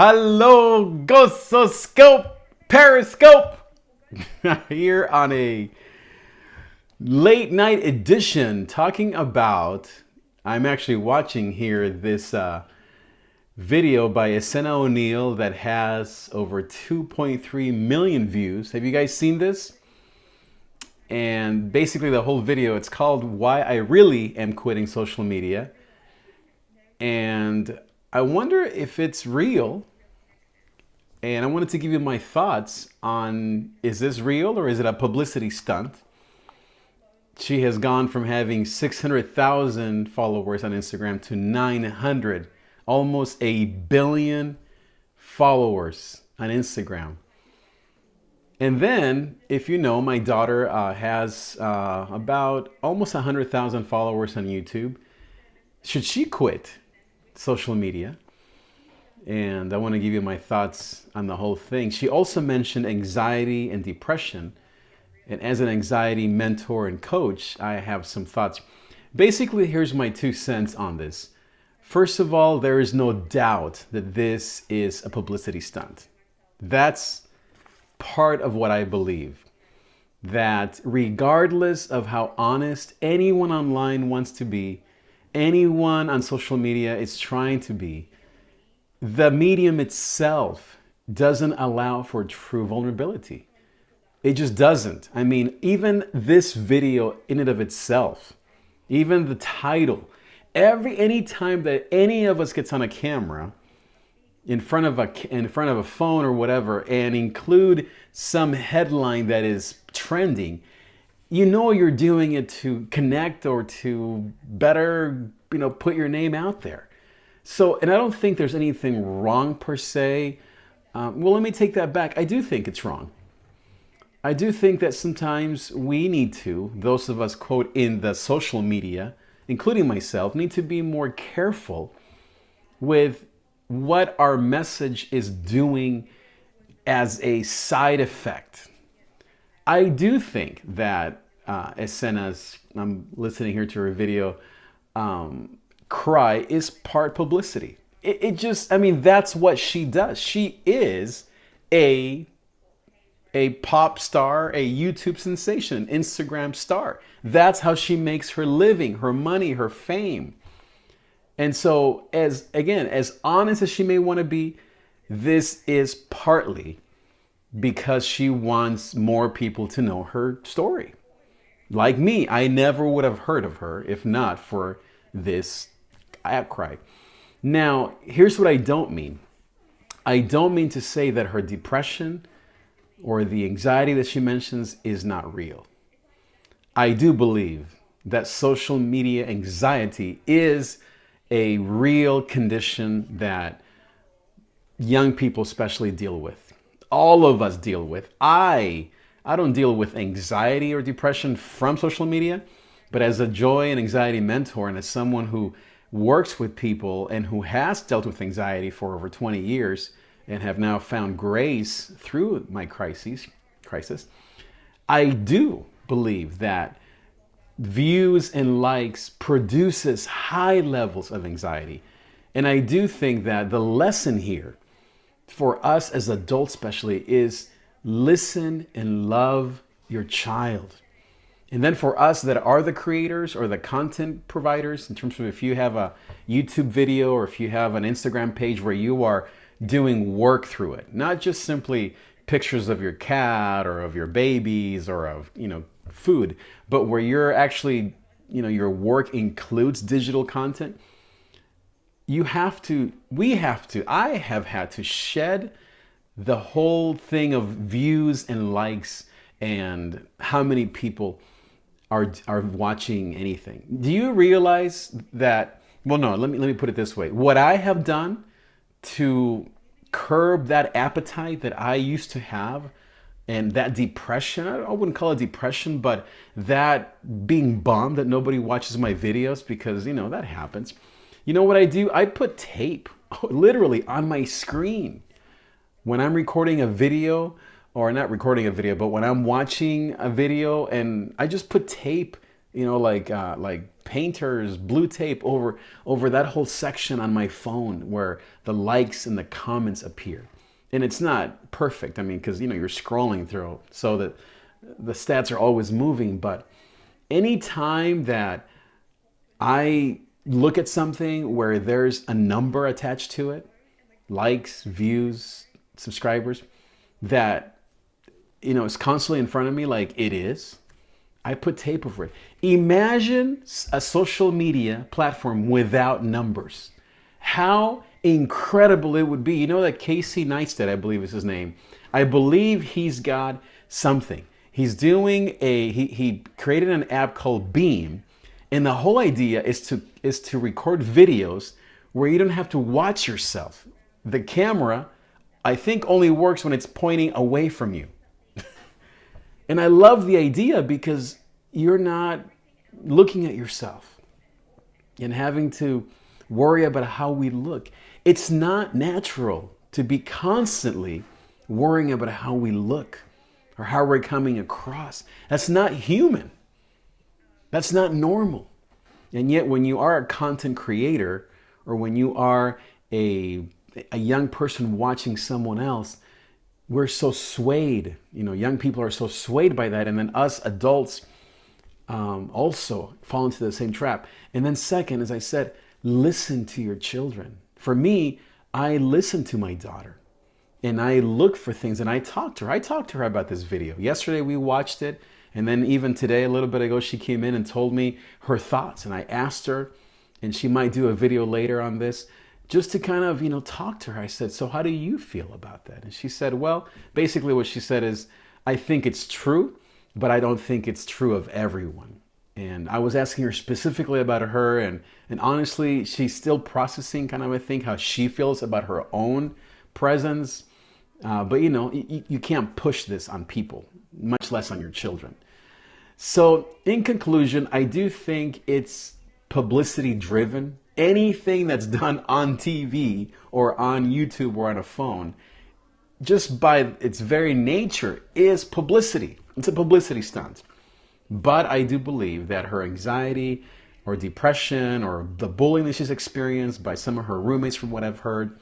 Hello, Gossoscope, Periscope, here on a late night edition talking about, I'm actually watching here this video by Essena O'Neill that has over 2.3 million views. Have you guys seen this? And basically the whole video, it's called Why I Really Am Quitting Social Media. And I wonder if it's real. And I wanted to give you my thoughts on, is this real or is it a publicity stunt? She has gone from having 600,000 followers on Instagram to 900, almost 1 billion followers on Instagram. And then, if you know, my daughter has about almost 100,000 followers on YouTube. Should she quit social media? And I want to give you my thoughts on the whole thing. She also mentioned anxiety and depression. And as an anxiety mentor and coach, I have some thoughts. Basically, here's my 2 cents on this. First of all, there is no doubt that this is a publicity stunt. That's part of what I believe. That regardless of how honest anyone online wants to be, anyone on social media is trying to be, the medium itself doesn't allow for true vulnerability. It just doesn't. I mean, even this video in and of itself, even the title, any time that any of us gets on a camera in front of a phone or whatever and include some headline that is trending, you know you're doing it to connect or to better, put your name out there. So, and I don't think there's anything wrong per se. Well, let me take that back. I do think it's wrong. I do think that sometimes we need to, those of us, quote, in the social media, including myself, need to be more careful with what our message is doing as a side effect. I do think that Essena's, I'm listening here to her video, cry is part publicity. It just, that's what she does. She is a pop star, a YouTube sensation, Instagram star. That's how she makes her living, her money, her fame. And so, as honest as she may want to be, this is partly because she wants more people to know her story. Like me, I never would have heard of her if not for this outcry. Now, here's what I don't mean. I don't mean to say that her depression or the anxiety that she mentions is not real. I do believe that social media anxiety is a real condition that young people especially deal with. All of us deal with. I don't deal with anxiety or depression from social media, but as a joy and anxiety mentor and as someone who works with people and who has dealt with anxiety for over 20 years and have now found grace through my crisis, I do believe that views and likes produces high levels of anxiety. And I do think that the lesson here for us as adults especially is listen and love your child. And then for us that are the creators or the content providers, in terms of if you have a YouTube video or if you have an Instagram page where you are doing work through it, not just simply pictures of your cat or of your babies or of, food, but where you're actually, your work includes digital content, I have had to shed the whole thing of views and likes and how many people are watching anything. Do you realize that, well, no, let me put it this way. What I have done to curb that appetite that I used to have and that depression, I wouldn't call it depression, but that being bummed that nobody watches my videos because, that happens. You know what I do? I put tape literally on my screen. When I'm recording a video, or not recording a video, but when I'm watching a video and I just put tape, like painters, blue tape over that whole section on my phone where the likes and the comments appear. And it's not perfect. I mean, because you're scrolling through, so that the stats are always moving. But anytime that I look at something where there's a number attached to it, likes, views, subscribers, that it's constantly in front of me, like it is, I put tape over it. Imagine a social media platform without numbers. How incredible it would be. You know that Casey Neistat, I believe is his name. I believe he's got something. He's doing he created an app called Beam, and the whole idea is to record videos where you don't have to watch yourself. The camera, I think, only works when it's pointing away from you. And I love the idea because you're not looking at yourself and having to worry about how we look. It's not natural to be constantly worrying about how we look or how we're coming across. That's not human. That's not normal. And yet when you are a content creator, or when you are a young person watching someone else, we're so swayed. Young people are so swayed by that. And then us adults also fall into the same trap. And then second, as I said, listen to your children. For me, I listen to my daughter and I look for things and I talk to her. I talked to her about this video. Yesterday we watched it. And then even today, a little bit ago, she came in and told me her thoughts. And I asked her, and she might do a video later on this, just to kind of, talk to her. I said, so how do you feel about that? And she said, well, basically what she said is, I think it's true, but I don't think it's true of everyone. And I was asking her specifically about her, and honestly, she's still processing kind of, I think, how she feels about her own presence. But you can't push this on people, much less on your children. So in conclusion, I do think it's publicity driven. Anything that's done on TV or on YouTube or on a phone, just by its very nature, is publicity. It's a publicity stunt. But I do believe that her anxiety or depression or the bullying that she's experienced by some of her roommates, from what I've heard,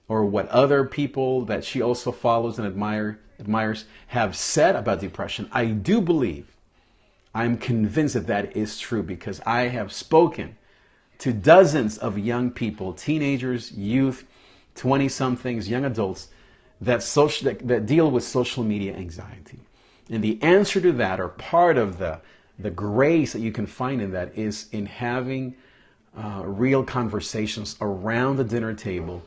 or what other people that she also follows and admires have said about depression, I do believe, I'm convinced that that is true, because I have spoken to dozens of young people, teenagers, youth, 20-somethings, young adults, that deal with social media anxiety. And the answer to that, or part of the grace that you can find in that, is in having real conversations around the dinner table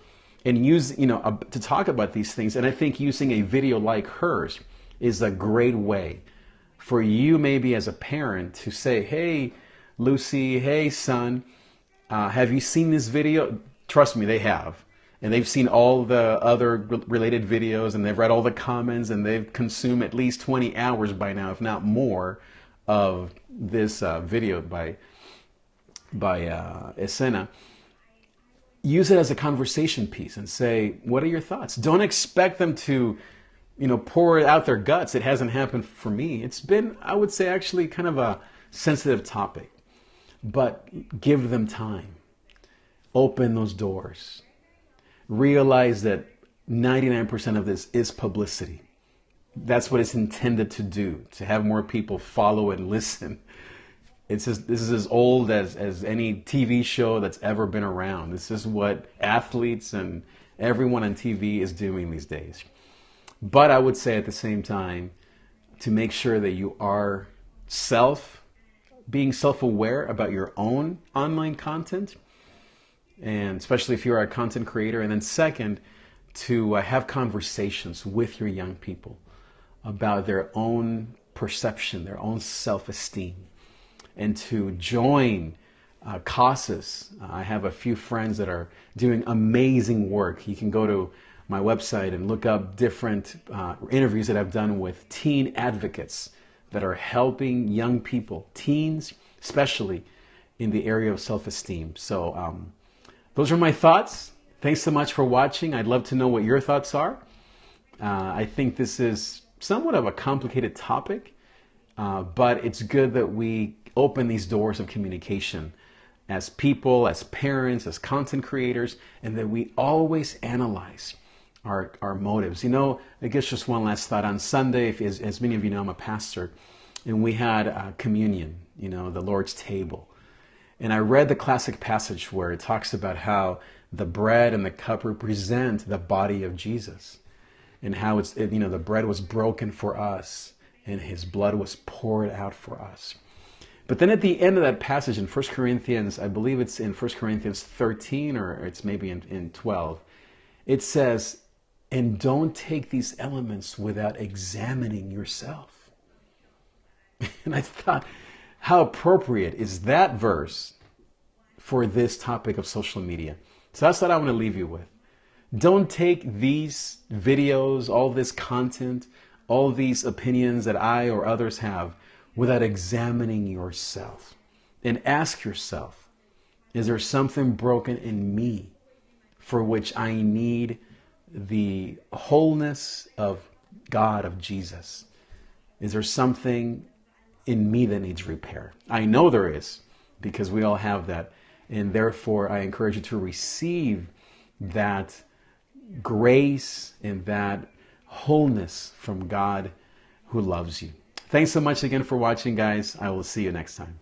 and to talk about these things. And I think using a video like hers is a great way for you, maybe as a parent, to say, hey, Lucy, hey, son, have you seen this video? Trust me, they have. And they've seen all the other related videos, and they've read all the comments, and they've consumed at least 20 hours by now, if not more, of this video by Essena. Use it as a conversation piece and say, what are your thoughts? Don't expect them to, pour out their guts. It hasn't happened for me. It's been, I would say, actually kind of a sensitive topic. But give them time. Open those doors. Realize that 99% of this is publicity. That's what it's intended to do, to have more people follow and listen. This is as old as any TV show that's ever been around. This is what athletes and everyone on TV is doing these days. But I would say at the same time, to make sure that you are being self-aware about your own online content, and especially if you're a content creator. And then second, to have conversations with your young people about their own perception, their own self-esteem, and to join causes. I have a few friends that are doing amazing work. You can go to my website and look up different interviews that I've done with teen advocates that are helping young people, teens especially, in the area of self-esteem. So those are my thoughts. Thanks so much for watching. I'd love to know what your thoughts are. I think this is somewhat of a complicated topic. But it's good that we open these doors of communication as people, as parents, as content creators, and that we always analyze our motives. You know, I guess just one last thought. On Sunday, as many of you know, I'm a pastor, and we had communion, you know, the Lord's table. And I read the classic passage where it talks about how the bread and the cup represent the body of Jesus, and how the bread was broken for us and his blood was poured out for us. But then at the end of that passage in 1 Corinthians, I believe it's in 1 Corinthians 13 or it's maybe in 12, it says, and don't take these elements without examining yourself. And I thought, how appropriate is that verse for this topic of social media? So that's what I want to leave you with. Don't take these videos, all this content, all these opinions that I or others have without examining yourself. And ask yourself, is there something broken in me for which I need the wholeness of God, of Jesus? Is there something in me that needs repair? I know there is, because we all have that. And therefore, I encourage you to receive that grace and that wholeness from God who loves you. Thanks so much again for watching, guys. I will see you next time.